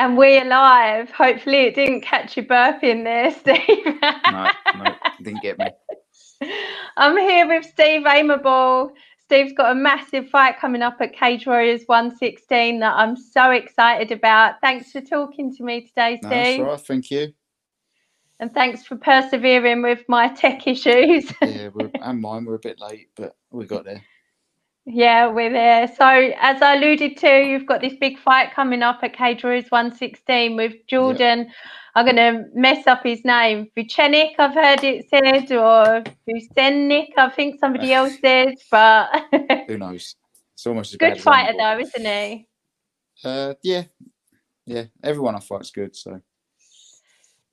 And we're live. Hopefully it didn't catch your burp in there, Steve. No, didn't get me. I'm here with Steve Aimable. Steve's got a massive fight coming up at Cage Warriors 116 that I'm so excited about. Thanks for talking to me today, Steve. No, that's all right. Thank you. And thanks for persevering with my tech issues. Yeah, and mine were a bit late, but we got there. Yeah, we're there. So, as I alluded to, you've got this big fight coming up at Cage Warriors 116 with Jordan. Yep. I'm going to mess up his name. Vucenic, I've heard it said, or Vucenic, I think somebody else said, but who knows? It's almost as good bad as fighter Aimable. though, isn't he? Yeah. Everyone I fight's good, so.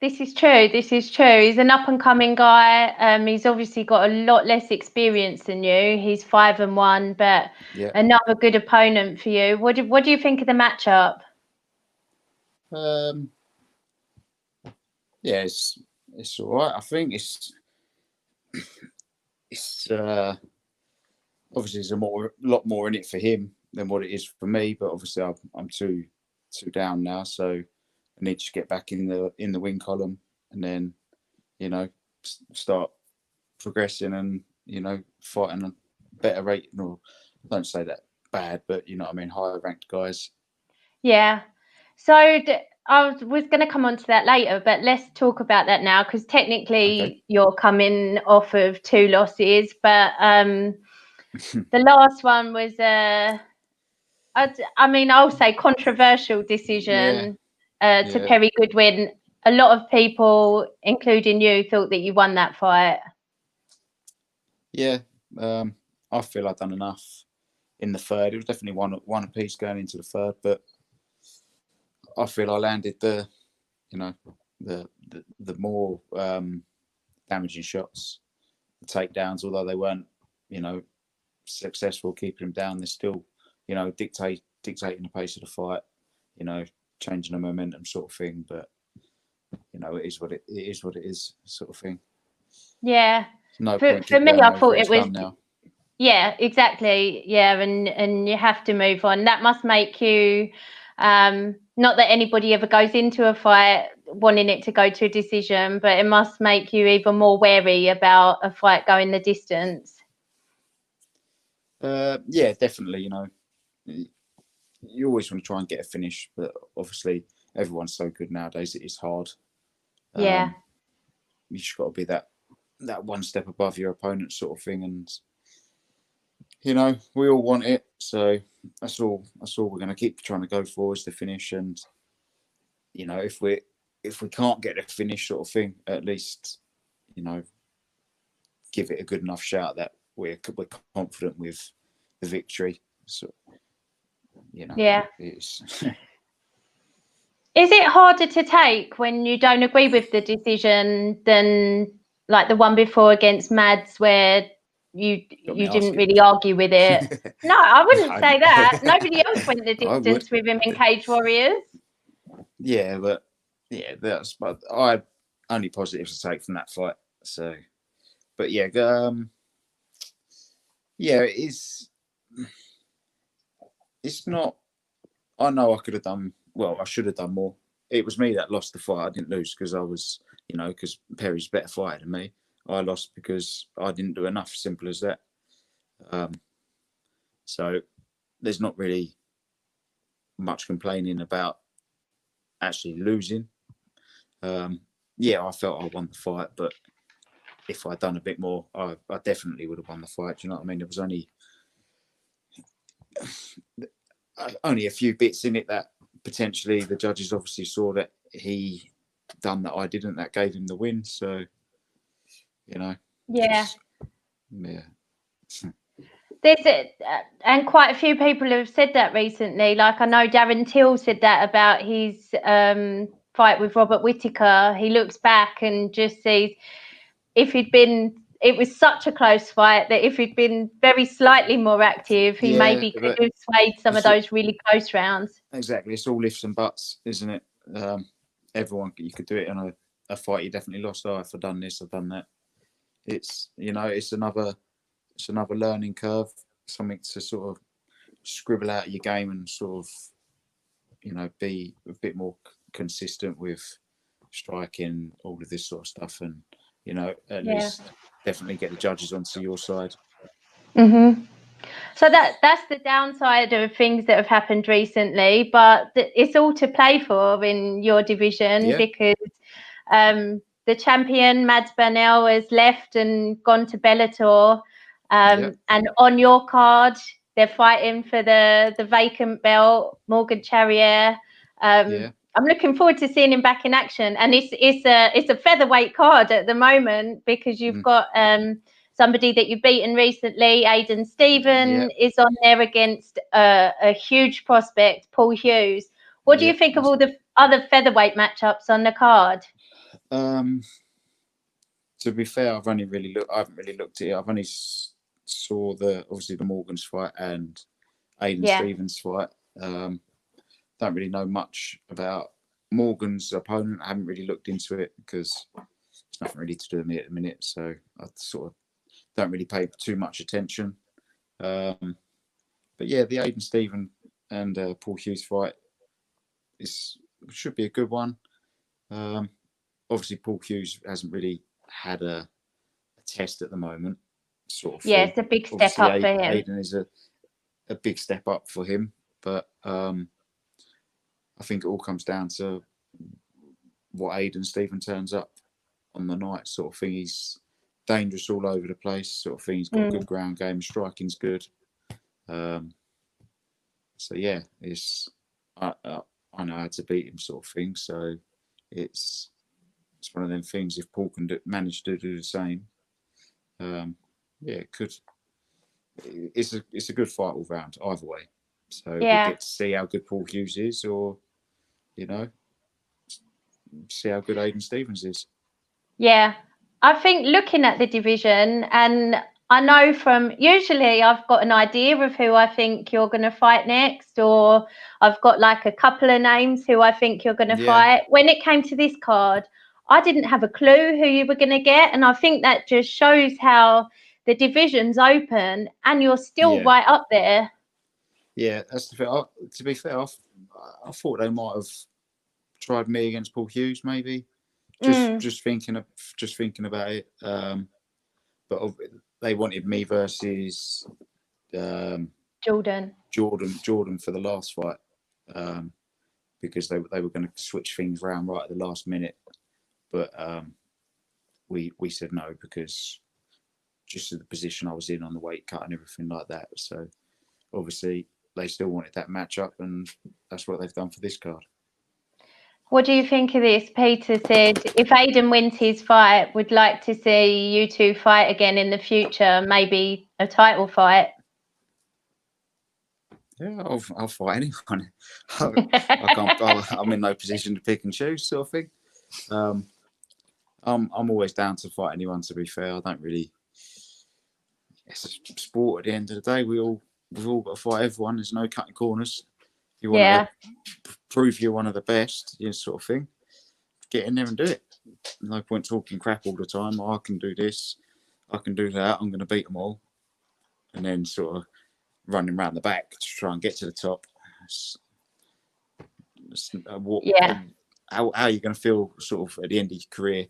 This is true. He's an up-and-coming guy. He's obviously got a lot less experience than you. He's 5-1, but another good opponent for you. What do you think of the matchup? Yeah, it's all right. I think it's obviously there's a lot more in it for him than what it is for me. But obviously I'm too down now, so I need to get back in the win column and then start progressing and fighting a better rate. Or don't say that bad, but you know what I mean, higher ranked guys. Yeah. So I was going to come on to that later, but let's talk about that now because technically you're coming off of 2 losses, but the last one was I'll say controversial decision to Perry Goodwin. A lot of people, including you, thought that you won that fight. Yeah, I feel I've done enough in the third. It was definitely one apiece going into the third, but I feel I landed the more damaging shots, the takedowns. Although they weren't, successful keeping him down, they're still, dictating the pace of the fight. Changing the momentum, sort of thing. But it is what it is, sort of thing. Yeah. No point for me, I thought it was. Now. Yeah, exactly. Yeah, and you have to move on. That must make you. Not that anybody ever goes into a fight wanting it to go to a decision, but it must make you even more wary about a fight going the distance. Yeah, definitely. You always want to try and get a finish, but obviously everyone's so good nowadays, it is hard. Yeah. You just got to be that one step above your opponent, sort of thing, and we all want it, so that's all we're going to keep trying to go for is the finish. And if we can't get a finish, sort of thing, at least give it a good enough shout that we're confident with the victory. So yeah. Is it harder to take when you don't agree with the decision than like the one before against Mads where you didn't really argue with it? No, I wouldn't say that. Nobody else went the distance with him in Cage Warriors. Yeah, but I had only positives to take from that fight. So, but yeah, it is. It's not. I know I could have done well. I should have done more. It was me that lost the fight. I didn't lose because I was, because Perry's a better fighter than me. I lost because I didn't do enough. Simple as that. So there's not really much complaining about actually losing. I felt I won the fight, but if I'd done a bit more, I definitely would have won the fight. Do you know what I mean? There was only a few bits in it that potentially the judges obviously saw that he done that I didn't. That gave him the win. So, Yeah. Yeah. And quite a few people have said that recently. Like I know Darren Till said that about his fight with Robert Whittaker. He looks back and just sees it was such a close fight that if he'd been very slightly more active, he maybe could have swayed some of those really close rounds. Exactly. It's all lifts and butts, isn't it? Everyone, you could do it on a fight you definitely lost. Oh, if I've done this, I've done that. It's, it's another learning curve, something to sort of scribble out your game and sort of, you know, be a bit more consistent with striking, all of this sort of stuff, and you know, at least definitely get the judges onto your side. Mm-hmm. So that's the downside of things that have happened recently, but it's all to play for in your division because the champion Mads Burnell has left and gone to Bellator, and on your card they're fighting for the vacant belt, Morgan Charrier. I'm looking forward to seeing him back in action, and it's a featherweight card at the moment because you've got somebody that you've beaten recently, Aidan Stephen, is on there against a huge prospect, Paul Hughes. What do you think of all the other featherweight matchups on the card? To be fair, I haven't really looked at it. I've only saw obviously the Morgan's fight and Aidan Stevens fight. Don't really know much about Morgan's opponent. I haven't really looked into it because there's nothing really to do with me at the minute. So I sort of don't really pay too much attention. But yeah, the Aidan Stephen and Paul Hughes fight should be a good one. Obviously, Paul Hughes hasn't really had a test at the moment. Sort of. Yeah, it's a big step up for him. Aidan is a big step up for him, but I think it all comes down to what Aidan Stephen turns up on the night, sort of thing. He's dangerous all over the place, sort of thing. He's got a good ground game, striking's good. So yeah, I know how to beat him, sort of thing. So it's one of them things. If Paul can manage to do the same, it could. It's a good fight all round, either way. So we get to see how good Paul Hughes is, or you know, see how good Aidan Stevens is. Yeah, I think looking at the division, and I know from usually I've got an idea of who I think you're going to fight next, or I've got like a couple of names who I think you're going to fight. When it came to this card, I didn't have a clue who you were going to get, and I think that just shows how the division's open and you're still right up there. Yeah, that's the thing. To be fair, I thought they might have tried me against Paul Hughes, maybe. Just thinking about it. But they wanted me versus Jordan for the last fight, because they were going to switch things around right at the last minute. But we said no because just of the position I was in on the weight cut and everything like that. So obviously they still wanted that matchup, and that's what they've done for this card. What do you think of this? Peter said, if Aidan wins his fight, would like to see you two fight again in the future, maybe a title fight. Yeah, I'll fight anyone. I can't. I'm in no position to pick and choose, sort of thing. I'm always down to fight anyone. To be fair, I don't really. It's a sport. At the end of the day, we've all got to fight everyone. There's no cutting corners. If you want to prove you're one of the best, sort of thing, get in there and do it. No point talking crap all the time. I can do this, I can do that. I'm going to beat them all, and then sort of running around the back to try and get to the top. How are you going to feel sort of at the end of your career?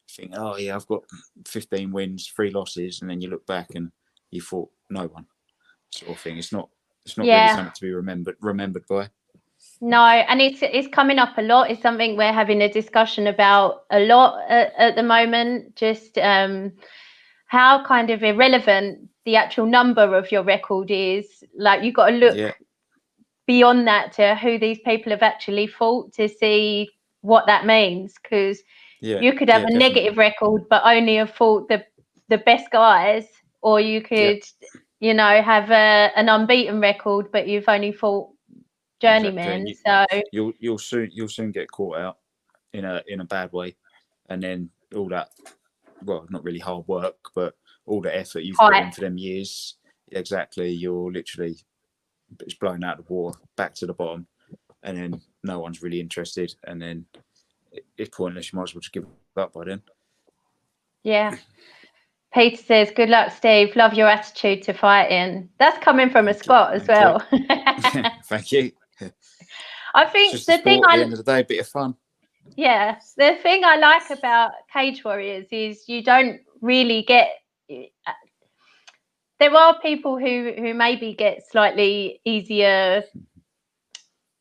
Think, oh yeah, I've got 15 wins, 3 losses, and then you look back and you fought no one, sort of thing. It's not really something to be remembered by. No, and it's coming up a lot. It's something we're having a discussion about a lot at the moment. Just how kind of irrelevant the actual number of your record is. Like, you've got to look beyond that to who these people have actually fought to see what that means, because you could have a negative record but only have fought the best guys, or you could have an unbeaten record but you've only fought journeymen. Exactly. So you'll soon get caught out in a bad way, and then all that, well, not really hard work, but all the effort you've put in for them years, exactly, you're literally, it's blown out of the water, back to the bottom, and then no one's really interested, and then it's pointless. You might as well just give up by then. Yeah. Peter says, good luck, Steve. Love your attitude to fighting. That's coming from a Scot as well. Thank you. I It's think just the a thing sport at the end of the day, a bit of fun. yeah, the thing I like about Cage Warriors is you don't really get. There are people who maybe get slightly easier,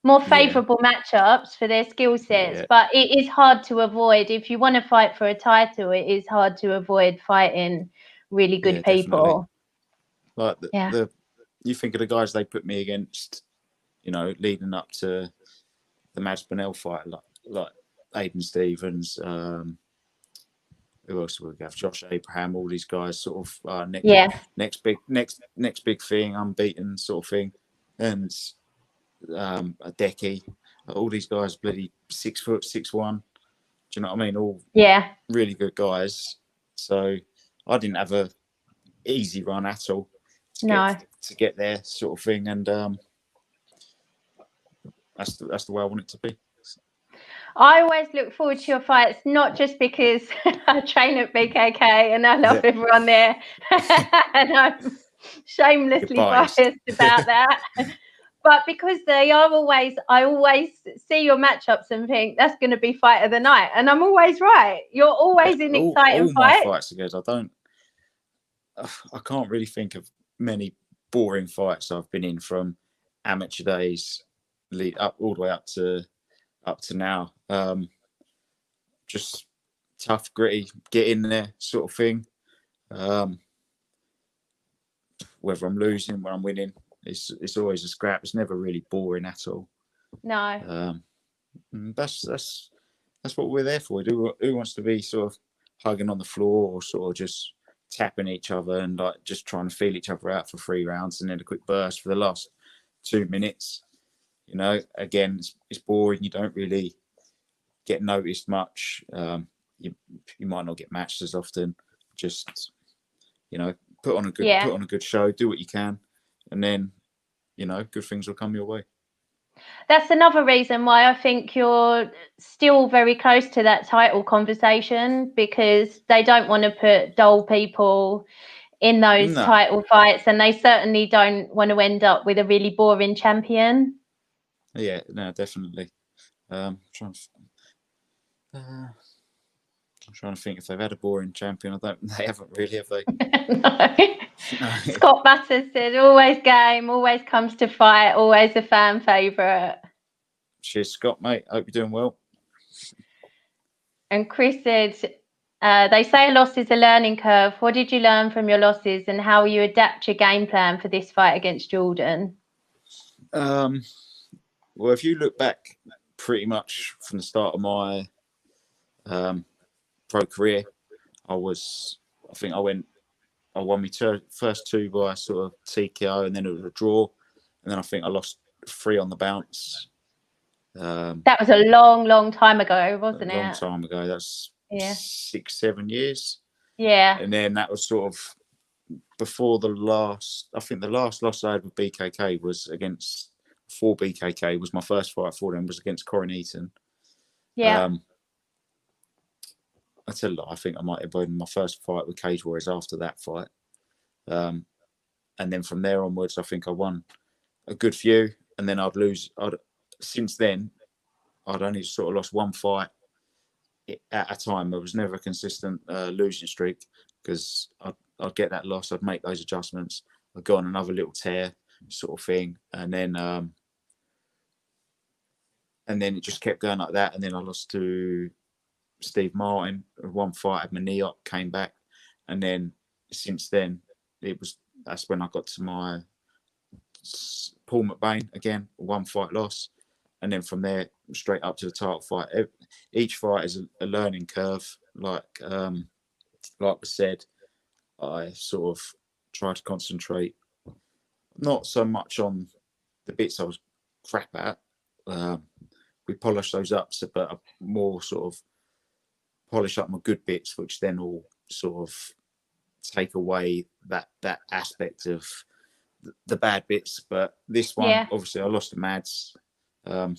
more favourable matchups for their skill sets, but it is hard to avoid. If you want to fight for a title, it is hard to avoid fighting really good people. Definitely. Like you think of the guys they put me against, you know, leading up to the Mads Bennell fight, like Aiden Stevens, who else would we have? Josh Abraham, all these guys sort of next big thing, unbeaten sort of thing, and a Decky, all these guys bloody 6 foot 6'1". Do you know what I mean? All really good guys. So I didn't have a easy run at all to get there, sort of thing, and that's the way I want it to be. I always look forward to your fights, not just because I train at BKK and I love everyone there, and I'm shamelessly biased about that, but because I always see your matchups and think that's going to be fight of the night, and I'm always right. You're always in exciting fights. My fights are good. I can't really think of many boring fights I've been in from amateur days, lead up all the way up to now. Just tough, gritty, get in there sort of thing. Whether I'm losing, whether I'm winning, it's always a scrap. It's never really boring at all. No. That's what we're there for. Who wants to be sort of hugging on the floor or sort of just tapping each other and like just trying to feel each other out for 3 rounds and then a quick burst for the last 2 minutes? You know, again, it's boring. You don't really get noticed much. You might not get matched as often. Just, you know, put on a good show, do what you can, and then, you know, good things will come your way. That's another reason why I think you're still very close to that title conversation, because they don't want to put dull people in those title fights, and they certainly don't want to end up with a really boring champion. Yeah, no, definitely. I'm trying to think if they've had a boring champion. They haven't really, have they? No. Scott Butters said, always game, always comes to fight, always a fan favourite. Cheers, Scott, mate. Hope you're doing well. And Chris said, they say a loss is a learning curve. What did you learn from your losses, and how will you adapt your game plan for this fight against Jordan? Well, if you look back pretty much from the start of my pro career, I won my first 2 by sort of TKO, and then it was a draw, and then I think I lost 3 on the bounce. That was a long time ago, wasn't it? A long time ago. That's 6-7 years. Yeah. And then that was sort of before the last loss I had with BKK was for BKK was my first fight for them, was against Corin Eaton. Yeah. I tell you, I think I might have been my first fight with Cage Warriors after that fight. And then from there onwards, I think I won a good few, and then since then, I'd only sort of lost 1 fight at a time. There was never a consistent losing streak, because I'd get that loss, I'd make those adjustments, I'd go on another little tear sort of thing, and then it just kept going like that. And then I lost to Steve Martin, 1 fight, had my knee up, came back, and then since then that's when I got to my Paul McBain again, 1 fight loss, and then from there straight up to the title fight. Each fight is a learning curve. Like we said, I sort of try to concentrate not so much on the bits I was crap at. We polish those up, but I more sort of polish up my good bits, which then will sort of take away that aspect of the bad bits. But this one, obviously, I lost to Mads. Who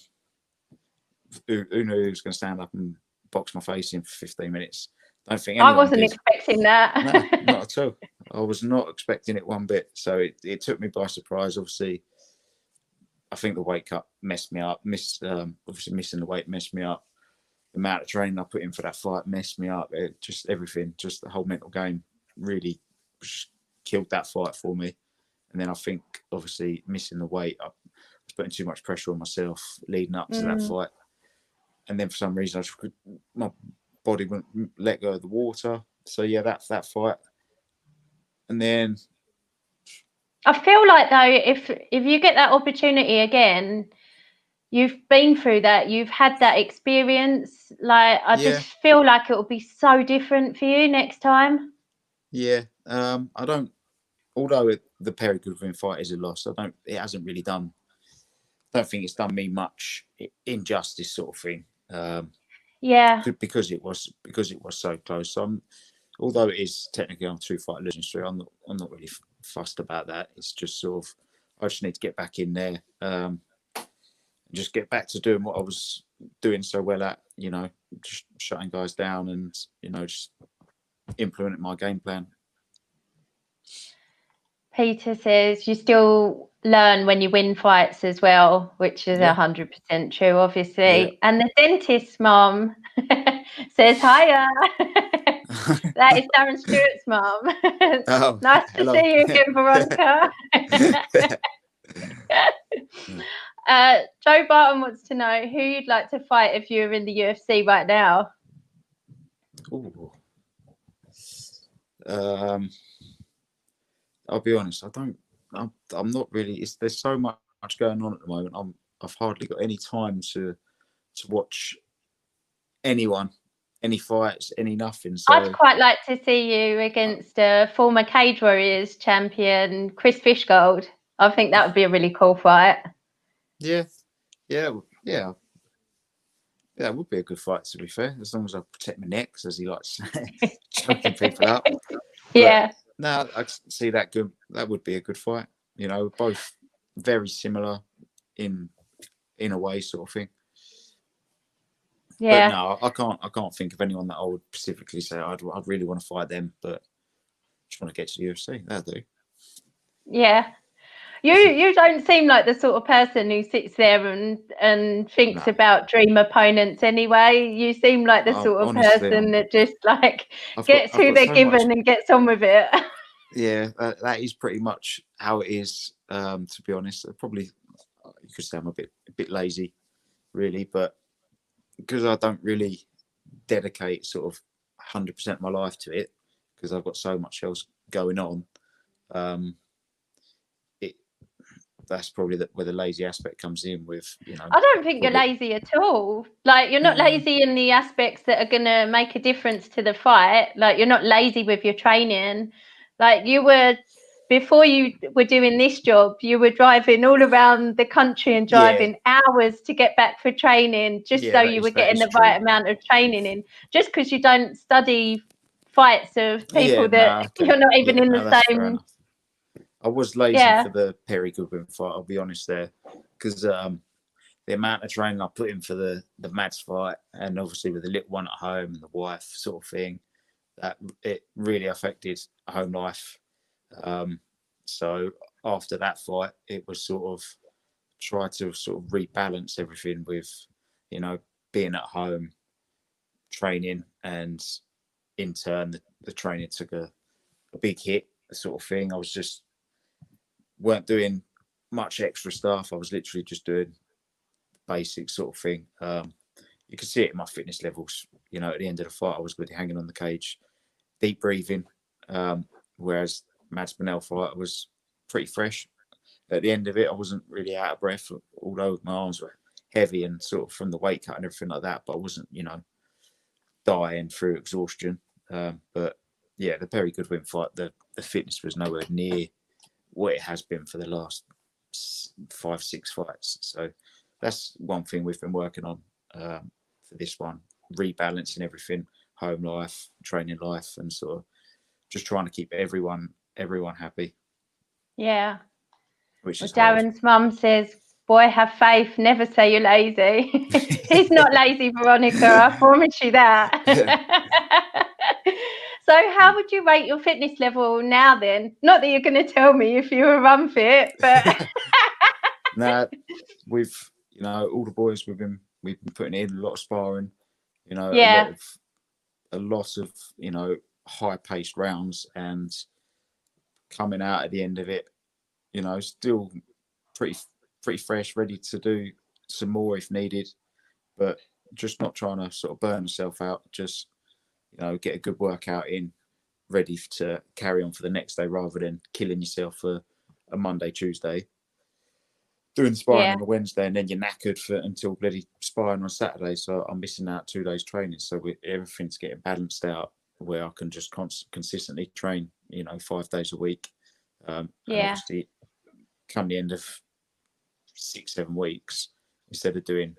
knew he was going to stand up and box my face in for 15 minutes? Don't think anyone I wasn't expecting that. No, not at all. I was not expecting it one bit. So it took me by surprise. Obviously, I think the weight cut messed me up. Obviously missing the weight messed me up. The amount of training I put in for that fight messed me up. It just everything, just the whole mental game really killed that fight for me. And then I think obviously missing the weight, I was putting too much pressure on myself leading up to that fight. And then for some reason, my body wouldn't let go of the water. So yeah, that's that fight. And then I feel like though, if you get that opportunity again, you've been through that, you've had that experience. Like I just feel like it will be so different for you next time. Yeah, I don't. Although the Perry Goodwin fight is a loss, it hasn't really done. I don't think it's done me much injustice, sort of thing. Because it was so close. So although it is technically on 2-fight losing streak, I'm not really fussed about that. It's just sort of I just need to get back in there, just get back to doing what I was doing so well at. You know, just shutting guys down and just implementing my game plan. Peter says you still learn when you win fights as well, which is 100% true, obviously. Yeah. And the dentist's mom says, hiya. That is Darren Stewart's mom. Oh, nice to see you again, Veronica. Joe Barton wants to know who you'd like to fight if you were in the UFC right now. Ooh. I'll be honest. I'm not really. There's so much going on at the moment. I've hardly got any time to watch anyone, any fights, any nothing. So I'd quite like to see you against former Cage Warriors champion Chris Fishgold. I think that would be a really cool fight. Yeah. That would be a good fight, to be fair, as long as I protect my neck, as he likes choking people up. Yeah. No, I see that good. That would be a good fight. You know, both very similar in a way, sort of thing. Yeah. But no, I can't think of anyone that I would specifically say I'd really want to fight them. But just want to get to the UFC. That'll do. Yeah. You don't seem like the sort of person who sits there and thinks about dream opponents anyway. You seem like the sort of person that just like gets who they're given and gets on with it. Yeah, that is pretty much how it is. To be honest, probably you could say I'm a bit lazy, really, but because I don't really dedicate sort of 100% of my life to it, because I've got so much else going on. That's probably where the lazy aspect comes in with, I don't think you're lazy at all. Like, you're not lazy in the aspects that are going to make a difference to the fight. Like, you're not lazy with your training. Like, before you were doing this job, you were driving all around the country and driving hours to get back for training just so you were getting the right amount of training in. Just because you don't study fights of people you're not even in the same... I was lazy for the Perry Goodwin fight, I'll be honest there, because the amount of training I put in for the Mads fight, and obviously with the little one at home and the wife sort of thing, that it really affected home life. So after that fight, it was sort of try to sort of rebalance everything with, being at home, training, and in turn the training took a big hit, sort of thing. I was just weren't doing much extra stuff. I was literally just doing basic sort of thing. You could see it in my fitness levels. At the end of the fight, I was really hanging on the cage, deep breathing. Whereas Mads Bonnell fight was pretty fresh. At the end of it, I wasn't really out of breath, although my arms were heavy and sort of from the weight cut and everything like that. But I wasn't, dying through exhaustion. But yeah, the Perry Goodwin fight, the fitness was nowhere near what it has been for the last 5-6 fights. So that's one thing we've been working on for this one, rebalancing everything, home life, training life, and sort of just trying to keep everyone happy. Yeah. Which is Darren's mum says, boy, have faith, never say you're lazy. He's not lazy, Veronica, I promise you that. So how would you rate your fitness level now then? Not that you're going to tell me if you were run fit, but... Now, with all the boys, we've been putting in a lot of sparring. Yeah. a lot of high-paced rounds, and coming out at the end of it, still pretty fresh, ready to do some more if needed, but just not trying to sort of burn yourself out. Just get a good workout in, ready to carry on for the next day, rather than killing yourself for a Monday, Tuesday, doing the sparring on a Wednesday, and then you're knackered until bloody sparring on Saturday. So I'm missing out 2 days training. So everything's getting balanced out, where I can just consistently train, 5 days a week. And obviously, come the end of 6-7 weeks, instead of doing,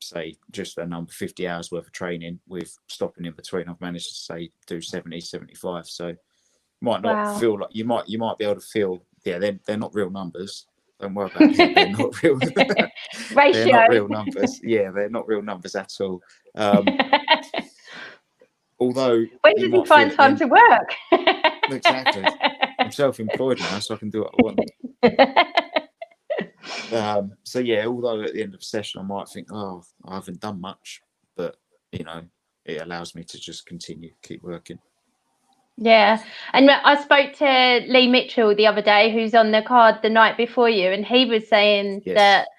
say just a number 50 hours worth of training with stopping in between, I've managed to say do 70, 75. So might not feel like you might be able to feel, they're not real numbers. Don't worry about it. They're not real. They're not real numbers. Yeah, they're not real numbers at all. Although, when did you find time to work? Exactly. I'm self-employed now, so I can do what I want. So yeah, although at the end of a session I might think, oh, I haven't done much, but it allows me to just keep working. Yeah, and I spoke to Lee Mitchell the other day, who's on the card the night before you, and he was saying that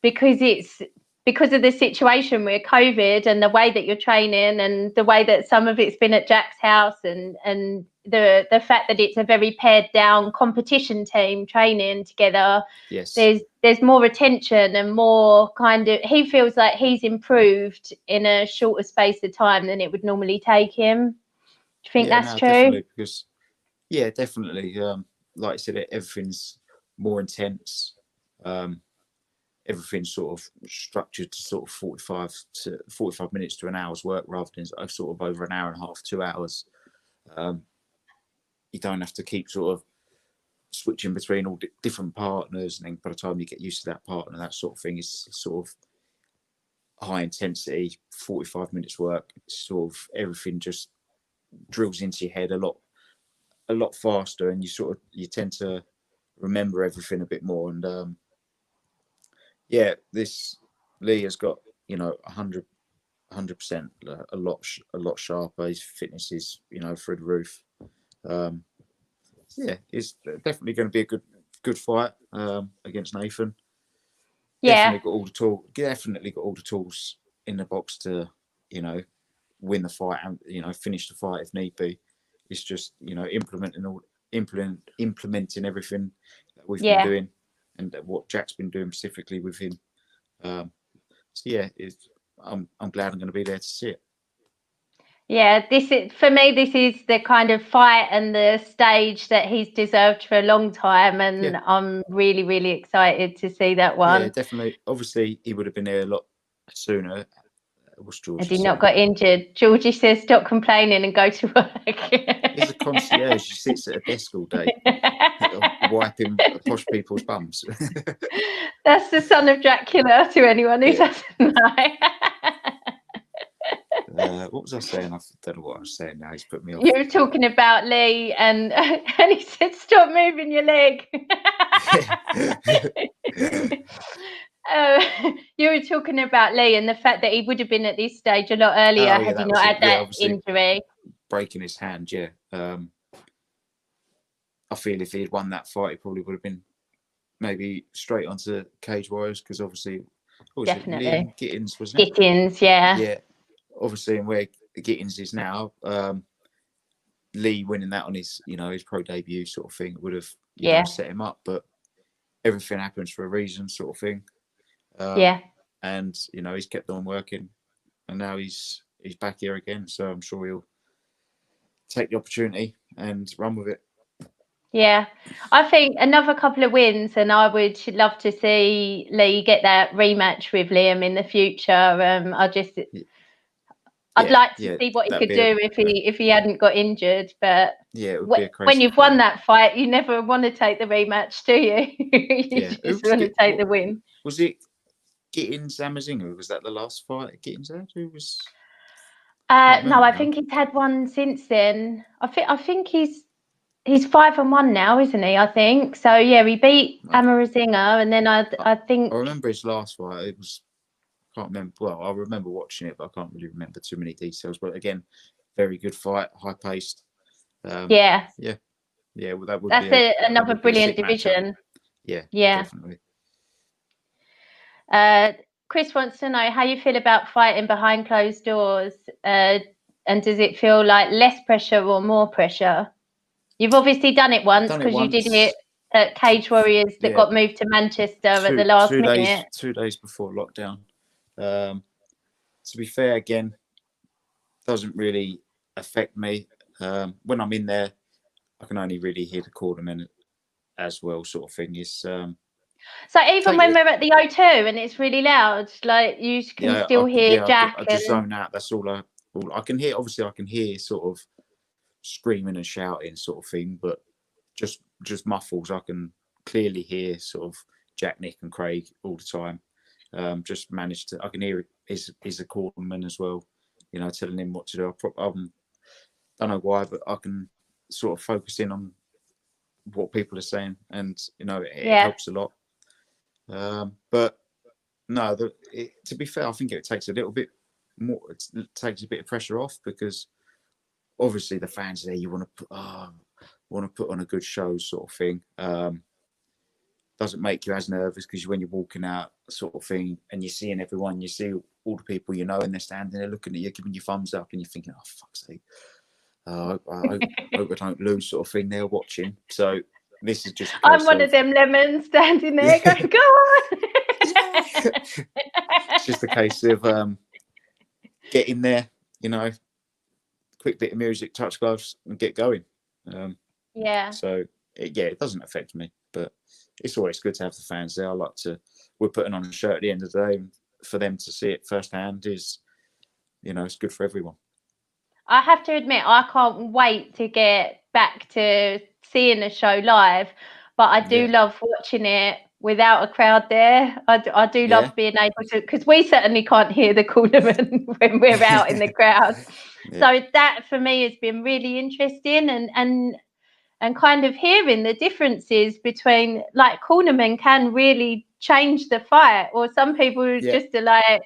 because of the situation with COVID and the way that you're training and the way that some of it's been at Jack's house, and the fact that it's a very pared down competition team training together, there's more attention and more he feels like he's improved in a shorter space of time than it would normally take him. Do you think that's true? Definitely, because definitely. Like I said, everything's more intense. Everything's sort of structured to sort of 45 minutes to an hour's work, rather than sort of over an hour and a half, 2 hours. You don't have to keep sort of switching between all different partners, and then by the time you get used to that partner, that sort of thing is sort of high intensity, 45 minutes work. Sort of everything just drills into your head a lot faster, and you tend to remember everything a bit more. And this Lee has got 100% a lot sharper. His fitness is through the roof. It's definitely going to be a good fight against Nathan. Definitely got all the tools in the box to win the fight and finish the fight if need be. It's just implementing everything that we've been doing, and what Jack's been doing specifically with him. I'm glad I'm going to be there to see it. Yeah, this is the kind of fight and the stage that he's deserved for a long time, and I'm really, really excited to see that one. Yeah, definitely. Obviously, he would have been there a lot sooner. What's Georgie Had he not got injured? Georgie says, "Stop complaining and go to work." He's a concierge. He sits at a desk all day, wiping posh people's bums. That's the son of Dracula, to anyone who doesn't know. What was I saying? I don't know what I was saying now. He's put me off. You were talking about Lee, and he said, "Stop moving your leg." You were talking about Lee and the fact that he would have been at this stage a lot earlier had he not had that injury. Breaking his hand, I feel if he had won that fight, he probably would have been maybe straight onto Cage Warriors, because obviously, definitely Gittins, wasn't it? Gittins, yeah. Yeah, obviously, and where Gittins is now, Lee winning that on his his pro debut sort of thing would have set him up, but everything happens for a reason, sort of thing. And he's kept on working, and now he's back here again. So I'm sure he'll take the opportunity and run with it. Yeah, I think another couple of wins, and I would love to see Lee get that rematch with Liam in the future. I'd like to see what he could do if he hadn't got injured. But it would be a crazy when you've won that fight, you never want to take the rematch, do you? You just want to take the win. Was it Gittins Amazinga? Was that the last fight Gittins had? Who was? No, I think he's had one since then. I think he's He's 5-1 now, isn't he? I think so. Yeah, he beat Amarazinga, and then I think I remember his last fight. It was, can't remember. Well, I remember watching it, but I can't really remember too many details. But again, very good fight, high paced. Yeah. Well, that would That's be another brilliant division. Yeah, yeah, definitely. Chris wants to know how you feel about fighting behind closed doors, and does it feel like less pressure or more pressure? You've obviously done it once because you did it at Cage Warriors that got moved to Manchester at the last minute. 2 days before lockdown. To be fair, again, doesn't really affect me. When I'm in there, I can only really hear the cornermen as well, sort of thing. Is so even when we're at the O2 and it's really loud, like you can still hear Jack. I just zone out. That's all I can hear. Obviously, I can hear sort of screaming and shouting, sort of thing, but just muffles. I can clearly hear sort of Jack, Nick, and Craig all the time. Just managed to. I can hear his a cornerman as well. You know, telling him what to do. I don't know why, but I can sort of focus in on what people are saying, and you know, it helps a lot. But no, to be fair, I think it takes a little bit more. It takes a bit of pressure off because obviously the fans there, you want to put on a good show, sort of thing. Doesn't make you as nervous because when you're walking out, sort of thing, and you're seeing everyone, you see all the people you know, and they're standing there looking at you, giving you thumbs up, and you're thinking, "Oh, fuck's sake! I hope I don't lose," sort of thing. They're watching, so this is just. I'm one of them lemons standing there going, "Go on!" It's just a case of getting there, you know, quick bit of music, touch gloves, and get going. So it doesn't affect me, but it's always good to have the fans there. We're putting on a shirt at the end of the day, and for them to see it firsthand is, you know, it's good for everyone. I have to admit, I can't wait to get back to seeing the show live, but I do love watching it without a crowd there. I do love being able to, because we certainly can't hear the cornerman when we're out in the crowd. So that for me has been really interesting, and kind of hearing the differences between, like, cornermen can really change the fight, or some people just are like,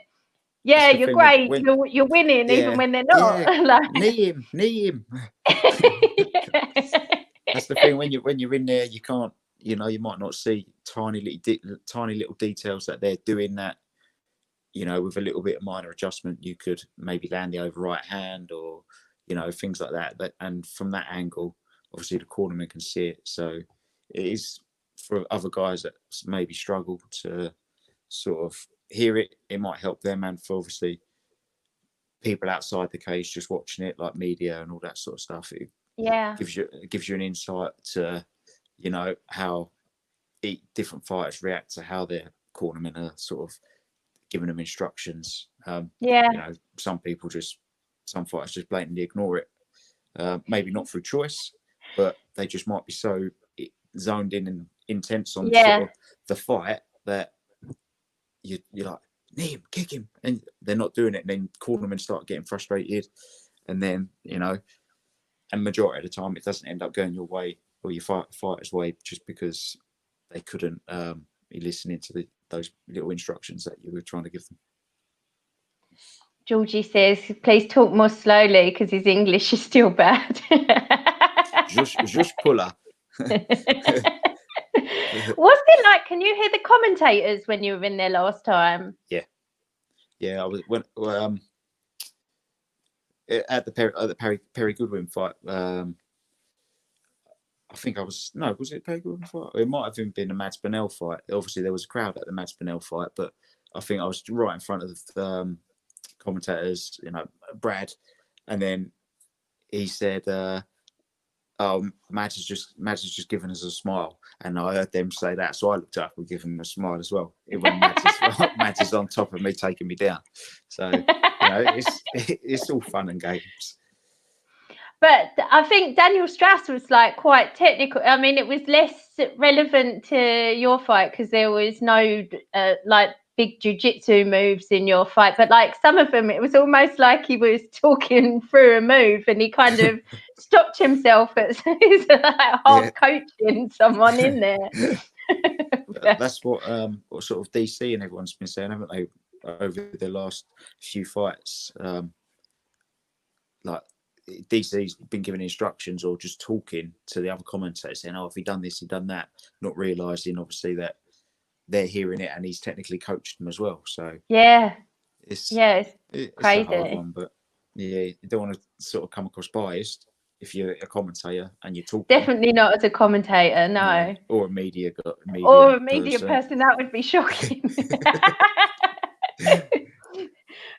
you're great, you're winning even when they're not. Like, knee him. That's the thing, when you're in there, you can't, you know, you might not see tiny little details that they're doing that, you know, with a little bit of minor adjustment, you could maybe land the over right hand, or, you know, things like that. And from that angle, obviously the cornerman can see it. So it is for other guys that maybe struggle to sort of hear it. It might help them, and for obviously people outside the cage just watching it, like media and all that sort of stuff. It gives you an insight to, you know, how different fighters react to how their cornermen are sort of giving them instructions. You know, some fighters just blatantly ignore it. Maybe not through choice, but they just might be so zoned in and intense on sort of the fight that you're like, knee him, kick him, and they're not doing it. And then cornermen start getting frustrated, and then, you know, and majority of the time it doesn't end up going your way or your fighter's way, just because they couldn't be listening to those little instructions that you were trying to give them. Georgie says, please talk more slowly because his English is still bad. Just puller. What's it like? Can you hear the commentators when you were in there last time? Yeah. I was at the Perry Goodwin fight. I think was it Perry Goodwin fight? It might have even been a Mads Burnell fight. Obviously, there was a crowd at the Mads Burnell fight, but I think I was right in front of the commentators, you know, Brad, and then he said, Mads has just given us a smile, and I heard them say that, so I looked up and gave him a smile as well. When Mads is on top of me, taking me down. So, you know, it's all fun and games. But I think Daniel Strass was like quite technical. I mean, it was less relevant to your fight because there was no like big jiu-jitsu moves in your fight, but like some of them, it was almost like he was talking through a move, and he kind of stopped himself as he's like half coaching someone in there. That's what sort of DC and everyone's been saying, haven't they, over the last few fights? Like DC's been giving instructions or just talking to the other commentators, saying, "Oh, if he done this, he done that," not realising obviously that they're hearing it and he's technically coached them as well. So it's crazy. a hard one, but you don't want to sort of come across biased if you're a commentator and you're talking. Definitely not as a commentator, no. Or a media person. That would be shocking.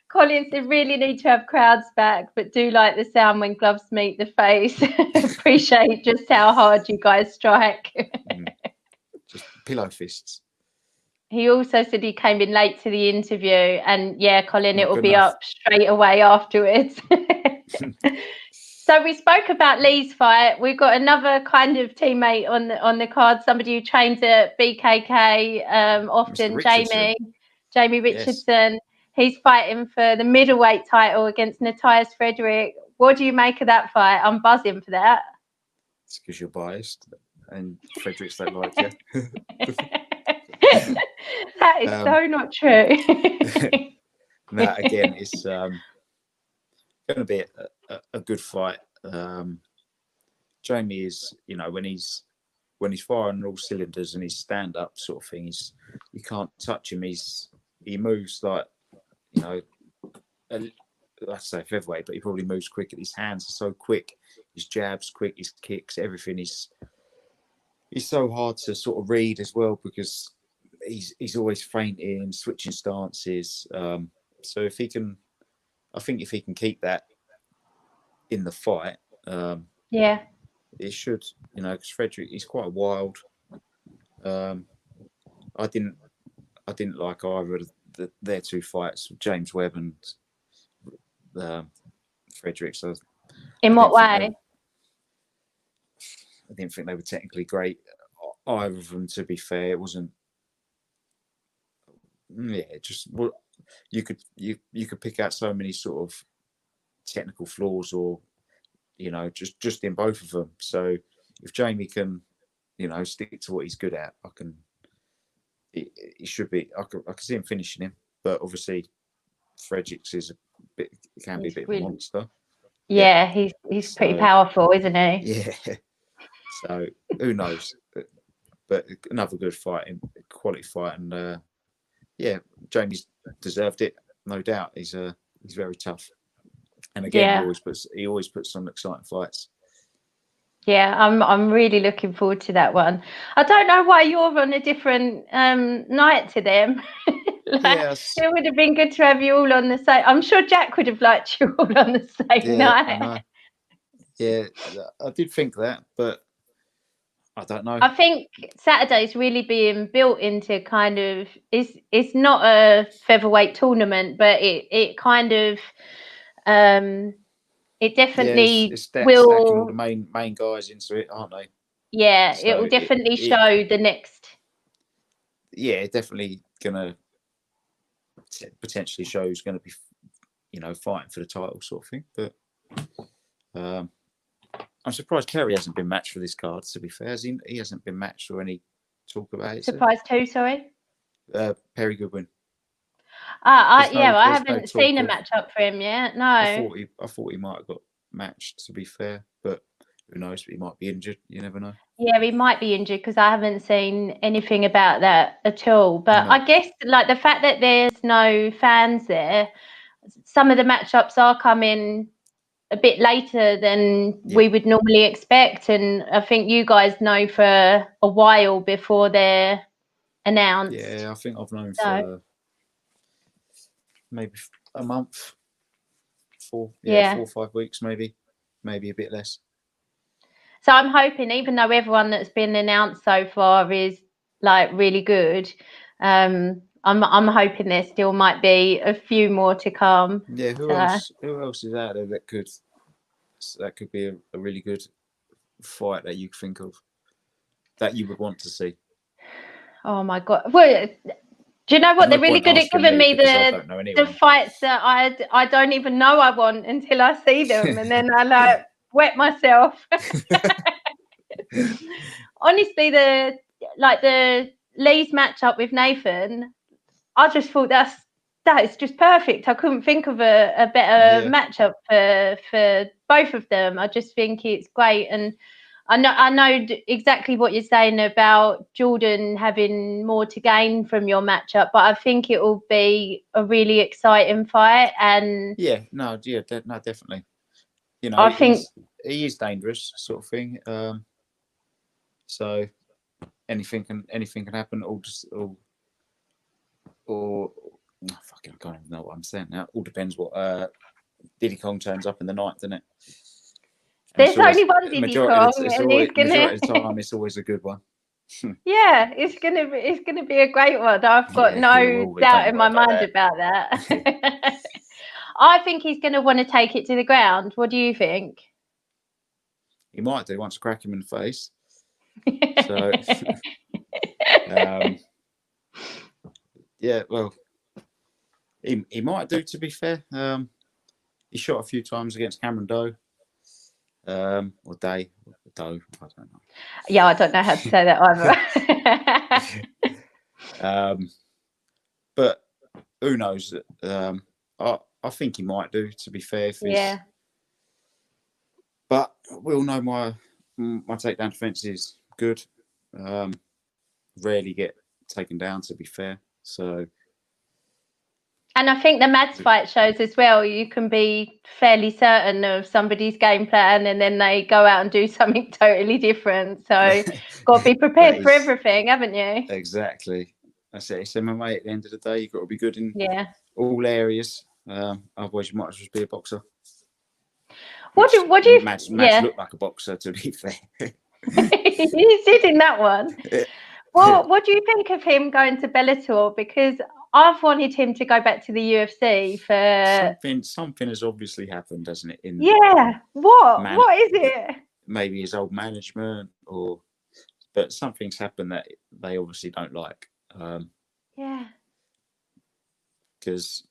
Collins, they really need to have crowds back, but do like the sound when gloves meet the face. Appreciate just how hard you guys strike. Just pillow fists. He also said he came in late to the interview, and Colin, it will be up straight away afterwards. So we spoke about Lee's fight. We've got another kind of teammate on the card, somebody who trains at BKK often, Jamie Richardson. Yes. He's fighting for the middleweight title against Matthias Frederick. What do you make of that fight? I'm buzzing for that. It's because you're biased and Frederick's don't like you. That is so not true. No, again, it's going to be a good fight. Jamie is, when he's firing on all cylinders and he's stand up sort of thing, you can't touch him. He moves like, let's say featherweight, but he probably moves quick. His hands are so quick. His jabs quick. His kicks, everything is. He's so hard to sort of read as well because he's always feinting, switching stances. So if he can keep that in the fight, it should, because Frederick, he's quite wild. I didn't like either of their two fights, James Webb and Frederick. So in what way? I didn't think they were technically great, either of them. To be fair, it wasn't. Just you could pick out so many sort of technical flaws, or just in both of them. So if Jamie can, stick to what he's good at, he should be. I can see him finishing him, but obviously Fredericks is can be a bit of a monster. Yeah, he's pretty powerful, isn't he? Yeah. So who knows? But another good fight, quality fight, and Jamie's deserved it, no doubt. He's very tough, and again, he always puts on exciting fights. Yeah, I'm really looking forward to that one. I don't know why you're on a different night to them. Yes. It would have been good to have you all on the same. I'm sure Jack would have liked you all on the same night. I know. Yeah, I did think that, but I don't know. I think Saturday's really being built into kind of it's not a featherweight tournament, but it kind of it definitely will stacking all the main guys into it, aren't they? Yeah, so it will definitely show the next. Yeah, definitely gonna potentially show who's going to be, fighting for the title sort of thing. But I'm surprised Kerry hasn't been matched for this card. To be fair, he hasn't been matched or any talk about it. Surprised who? Sorry. Perry Goodwin. I haven't seen a match up for him yet. No. I thought he might have got matched. To be fair, but who knows? He might be injured. You never know. Yeah, he might be injured because I haven't seen anything about that at all. But I guess like the fact that there's no fans there, some of the matchups are coming a bit later than we would normally expect, and I think you guys know for a while before they're announced. Yeah, I think I've known for maybe a month, 4 or 5 weeks, maybe a bit less. So I'm hoping, even though everyone that's been announced so far is like really good, I'm hoping there still might be a few more to come. Yeah, who else is out there that could be a really good fight that you think of, that you would want to see? Oh my God! Well, Do you know what? No they're really point good at asking giving me because I don't know the anyone. fights that I don't even know I want until I see them, and then I like wet myself. Honestly, the Lee's matchup with Nathan, I just thought that is just perfect. I couldn't think of a better matchup for both of them. I just think it's great, and I know exactly what you're saying about Jordan having more to gain from your matchup, but I think it will be a really exciting fight. And no, definitely. You know, I think he is dangerous, sort of thing. So anything can happen. Fucking, I can't even know what I'm saying now. All depends what Diddy Kong turns up in the night, doesn't it? And there's only one Diddy Kong, and he's gonna. Majority of the time, it's always a good one. Yeah, it's gonna be a great one. I've got no doubt in my mind about that. I think he's gonna want to take it to the ground. What do you think? He might do once I crack him in the face. So, yeah, well, he might do. To be fair, he shot a few times against Cameron Doe, or Doe. I don't know. Yeah, I don't know how to say that either. But who knows? I think he might do. To be fair, yeah. But we all know my takedown defense is good. Rarely get taken down, to be fair. So. And I think the Mads fight shows as well, you can be fairly certain of somebody's game plan and then they go out and do something totally different. So got to be prepared for everything, haven't you? Exactly. That's it. It's MMA at the end of the day. You've got to be good in all areas. Otherwise, you might as well be a boxer. What do you... Mads looked like a boxer, to be fair. He did in that one. Well, what do you think of him going to Bellator? Because I've wanted him to go back to the UFC for something has obviously happened, hasn't it? What is it? Maybe his old management, but something's happened that they obviously don't like. Because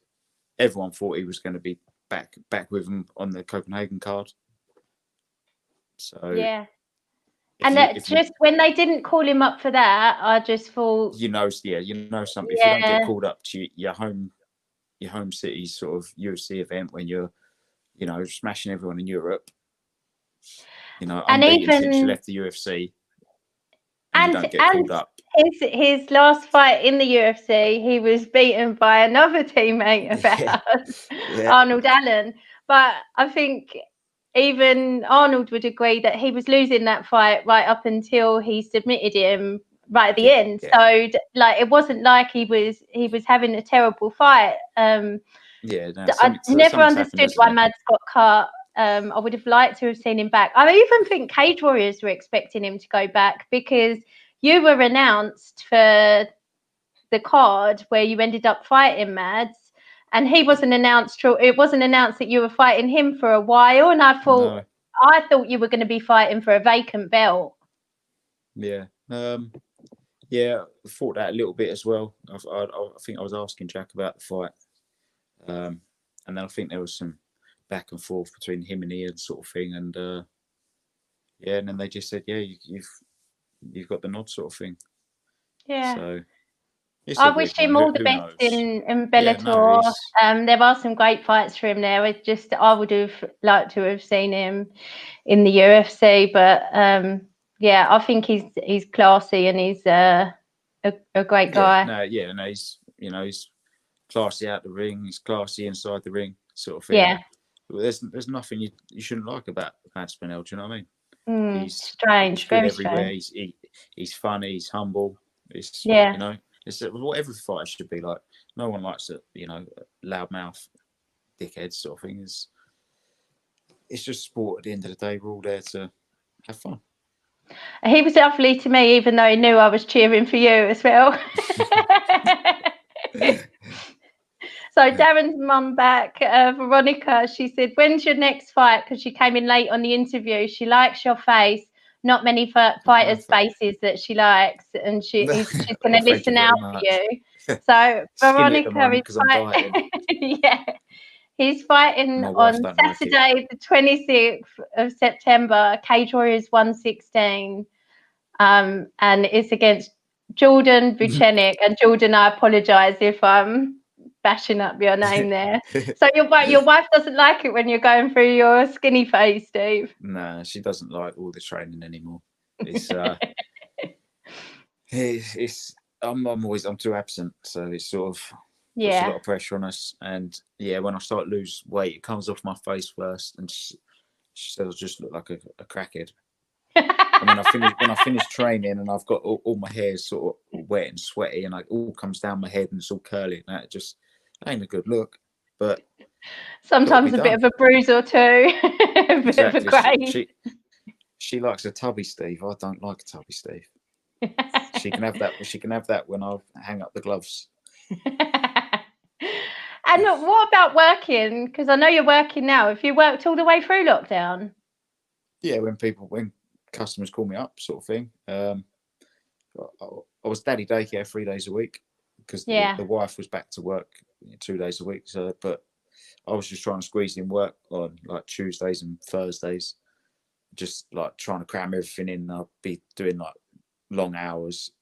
everyone thought he was going to be back with him on the Copenhagen card. So and when they didn't call him up for that, I just thought something. If you don't get called up to your home city's sort of UFC event when you're smashing everyone in Europe, unbeaten since you left the UFC, and you don't get called up. His last fight in the UFC, he was beaten by another teammate of ours, Arnold Allen. But I think even Arnold would agree that he was losing that fight right up until he submitted him right at the end. So it wasn't like he was having a terrible fight. I never understood why Mads got cut. I would have liked to have seen him back. I even think Cage Warriors were expecting him to go back because you were announced for the card where you ended up fighting Mads. And he wasn't announced. It wasn't announced that you were fighting him for a while, and I thought you were going to be fighting for a vacant belt. Yeah, I thought that a little bit as well. I think I was asking Jack about the fight, and then I think there was some back and forth between him and Ian, sort of thing, and and then they just said, you've got the nod, sort of thing. Yeah. So. I wish him all the best in Bellator. There are some great fights for him there. I would have liked to have seen him in the UFC, but I think he's classy and he's a great guy. He's classy out the ring. He's classy inside the ring, sort of thing. Yeah. There's nothing you shouldn't like about Mads Spinell. Do you know what I mean? He's strange, very everywhere. Strange. He's funny. He's humble. It's It's what every fighter should be like. No one likes a loudmouth dickhead sort of thing. It's just sport at the end of the day. We're all there to have fun. He was lovely to me, even though he knew I was cheering for you as well. So Darren's mum back, Veronica, she said, when's your next fight? Because she came in late on the interview. She likes your face. Not many fighters' faces that she likes, and she's going to listen out for you. So Skinny at the Veronica moment is because I'm dieting. yeah. He's fighting My wife on don't like it. Saturday, the 26th of September, Cage Warriors 116. And it's against Jordan Vucenic. And Jordan, I apologise if I'm bashing up your name there. So your wife doesn't like it when you're going through your skinny phase, Steve? Nah, she doesn't like all the training anymore. It's I'm too absent, so it's sort of puts a lot of pressure on us. And yeah, when I start to lose weight, it comes off my face first, and she says I just look like a crackhead. And when I finish training and I've got all my hair sort of wet and sweaty, and it all comes down my head and it's all curly, and that just ain't a good look. But sometimes a bit of a bruise or two, a bit of a grey. She likes a tubby Steve. I don't like a tubby Steve. She can have that. She can have that when I hang up the gloves. And what about working? Because I know you're working now. Have you worked all the way through lockdown? Yeah, when customers call me up, sort of thing. I was daddy daycare 3 days a week because the wife was back to work 2 days a week. So, but I was just trying to squeeze in work on like Tuesdays and Thursdays, just like trying to cram everything in. I'll be doing like long hours,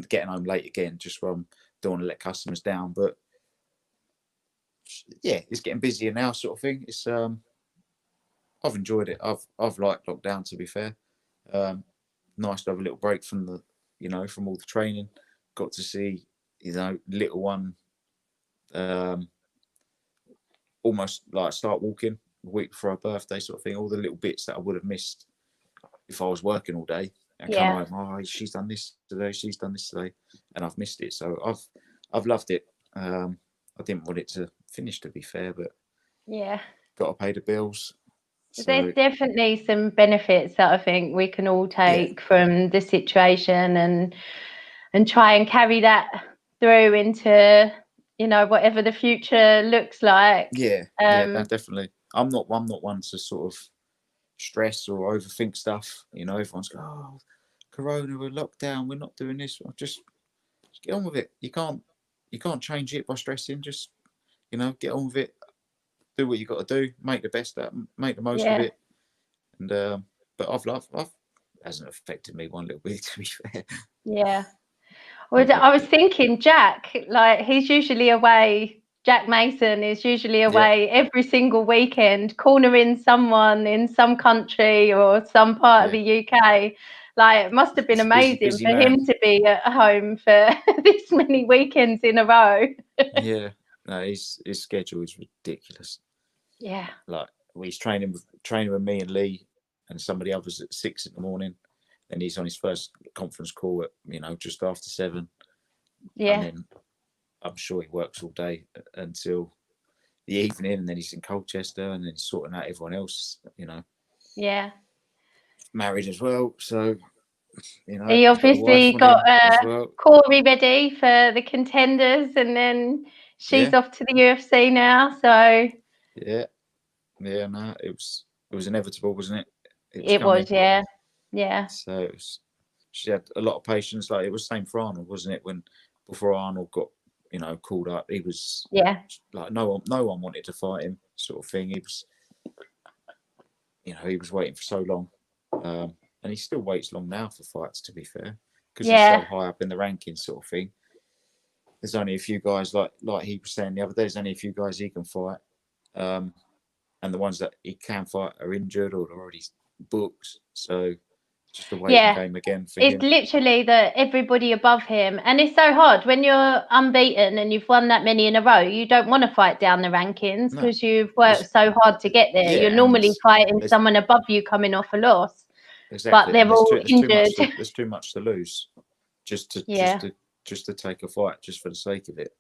getting home late again, just from don't want to let customers down. But yeah, it's getting busier now, sort of thing. It's I've enjoyed it. I've liked lockdown, to be fair. Nice to have a little break from from all the training. Got to see little one almost like start walking a week before her birthday, sort of thing. All the little bits that I would have missed if I was working all day and come home. Oh, she's done this today. She's done this today, and I've missed it. So I've loved it. I didn't want it to finish, to be fair, but got to pay the bills. So there's definitely some benefits that I think we can all take from the situation and try and carry that through into whatever the future looks like. Definitely. I'm not one to sort of stress or overthink stuff. Everyone's going, oh, Corona, we're locked down, we're not doing this. Just get on with it. You can't change it by stressing. Just get on with it. Do what you got to do. Make the most of it. And but I've hasn't affected me one little bit, to be fair. Yeah. Well, I was thinking, Jack, like he's usually away. Jack Mason is usually away every single weekend, cornering someone in some country or some part of the UK. Like, it must have been amazing for him to be at home for this many weekends in a row. No, his schedule is ridiculous. Yeah. Like, he's training with me and Lee and somebody others at 6 a.m. Then he's on his first conference call at just after 7. Yeah. And then I'm sure he works all day until the evening, and then he's in Colchester, and then sorting out everyone else. Yeah. Married as well, so he obviously got Corey ready for the Contenders, and then she's off to the UFC now. So no, it was inevitable, wasn't it? It was, yeah. So she had a lot of patience. Like, it was the same for Arnold, wasn't it? Before Arnold got called up, he was like no one wanted to fight him, sort of thing. He was he was waiting for so long, and he still waits long now for fights, to be fair, because he's so high up in the rankings, sort of thing. There's only a few guys, like he was saying the other day, there's only a few guys he can fight, and the ones that he can fight are injured or already booked. So just a waiting game again for him. It's literally that everybody above him, and it's so hard when you're unbeaten and you've won that many in a row. You don't want to fight down the rankings because you've worked so hard to get there. You're normally fighting someone above you coming off a loss. Exactly. But they're all injured. There's too much to lose just to take a fight just for the sake of it.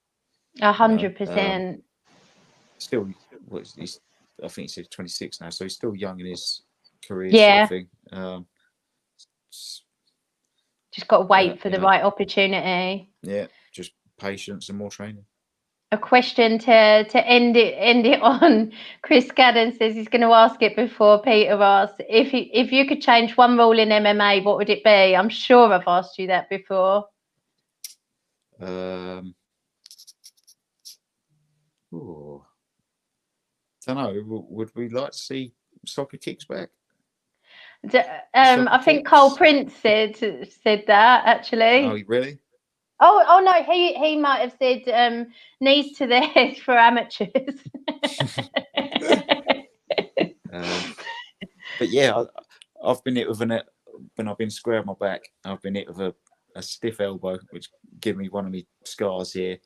100%. Still, I think he's 26 now, so he's still young in his career, sort of thing. Just got to wait for the right opportunity. Yeah, just patience and more training. A question to end it on. Chris Gadden says he's going to ask it before Peter asks. If you could change one rule in MMA, what would it be? I'm sure I've asked you that before. Ooh. Don't know. Would we like to see soccer kicks back? I think Cole Prince said that actually. Oh, really? Oh no, he might have said knees to the head for amateurs. But yeah, I've been hit with when I've been square on my back. I've been hit with a stiff elbow, which gave me one of my scars here.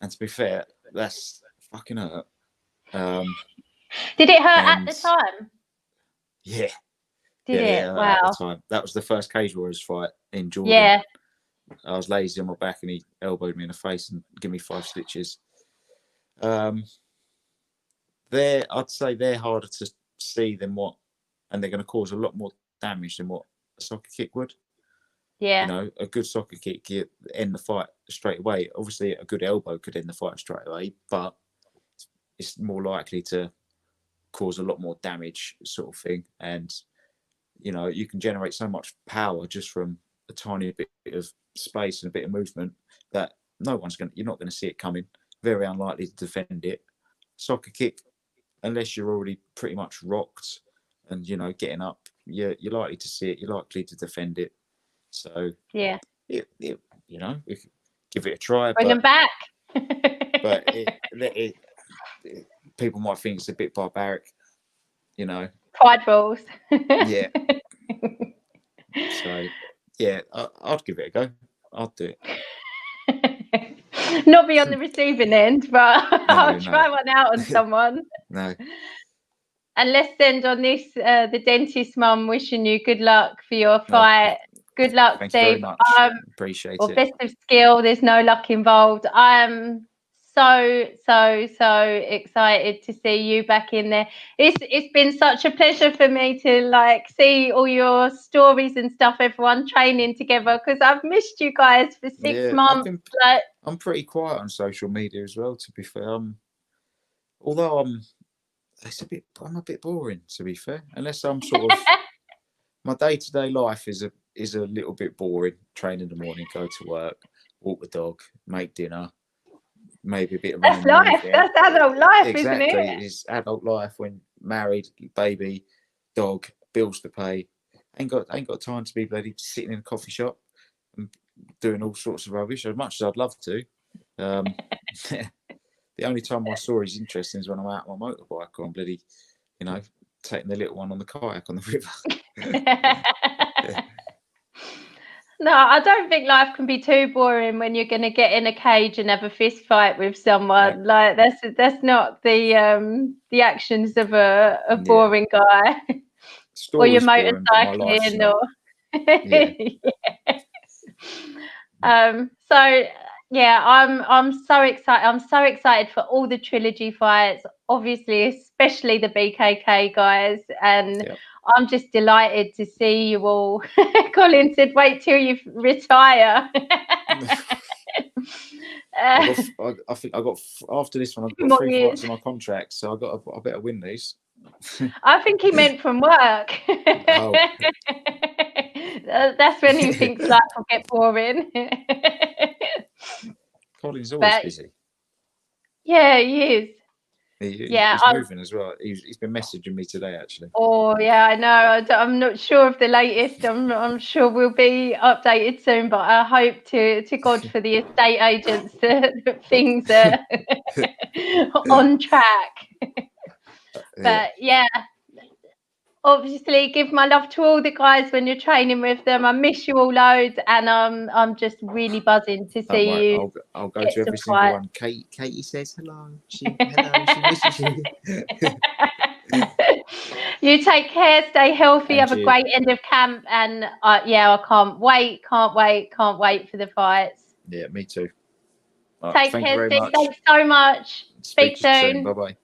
And to be fair, that's fucking hurt. Did it hurt at the time? Yeah. Did it? Wow. At the time. That was the first Cage Warriors fight in Jordan. Yeah. I was lazy on my back and he elbowed me in the face and gave me 5 stitches. I'd say they're harder to see than and they're going to cause a lot more damage than what a soccer kick would. Yeah. You know, a good soccer kick, you end the fight straight away. Obviously, a good elbow could end the fight straight away, but it's more likely to cause a lot more damage, sort of thing. And, you know, you can generate so much power just from a tiny bit of space and a bit of movement that you're not going to see it coming. Very unlikely to defend it. Soccer kick, unless you're already pretty much rocked and, you know, getting up, you're likely to see it. You're likely to defend it. So yeah, you know, we could give it a try. Bring them back. But people might think it's a bit barbaric, you know. Pride rules. Yeah. So yeah, I'd give it a go. I'll do it. Not be on the receiving end, but I'll try one out on someone. No. And let's end on this. The dentist mum wishing you good luck for your fight. Good luck, Thanks Steve. very much. Appreciate it. Best of skill. There's no luck involved. I am so excited to see you back in there. It's been such a pleasure for me to like see all your stories and stuff, everyone training together, because I've missed you guys for 6 months. I'm pretty quiet on social media as well, to be fair. Although I'm a bit boring, to be fair, unless I'm sort of my day-to-day life is a little bit boring. Train in the morning, go to work, walk the dog, make dinner, maybe a bit of running. That's life. That's adult life, exactly. Isn't it? It's adult life when married, baby, dog, bills to pay. Ain't got time to be bloody sitting in a coffee shop and doing all sorts of rubbish. As much as I'd love to. The only time my story's interesting is when I'm out on my motorbike or I'm bloody, you know, taking the little one on the kayak on the river. No, I don't think life can be too boring when you're going to get in a cage and have a fist fight with someone. Like that's not the actions of a boring guy. Or you're motorcycling or so yeah, I'm so excited. I'm so excited for all the trilogy fights, obviously, especially the BKK guys, and I'm just delighted to see you all. Colin said, "Wait till you retire." I think I got after this one. I've got 3 fights in my contract, so I better win these. I think he meant from work. Oh. That's when he thinks life will get boring. Colin's always busy. Yeah, he is. He's moving as well. He's been messaging me today, actually. Oh yeah, I know. I'm not sure of the latest. I'm sure we'll be updated soon, but I hope to God for the estate agents that things are on track. But yeah, obviously give my love to all the guys when you're training with them. I miss you all loads, and I'm just really buzzing to see you. I'll go to every single one. Katie says hello. She misses you. You take care, stay healthy, have a great end of camp, and I can't wait for the fights. Yeah, me too. Take care, Steve. Thanks so much. Speak soon. Bye bye.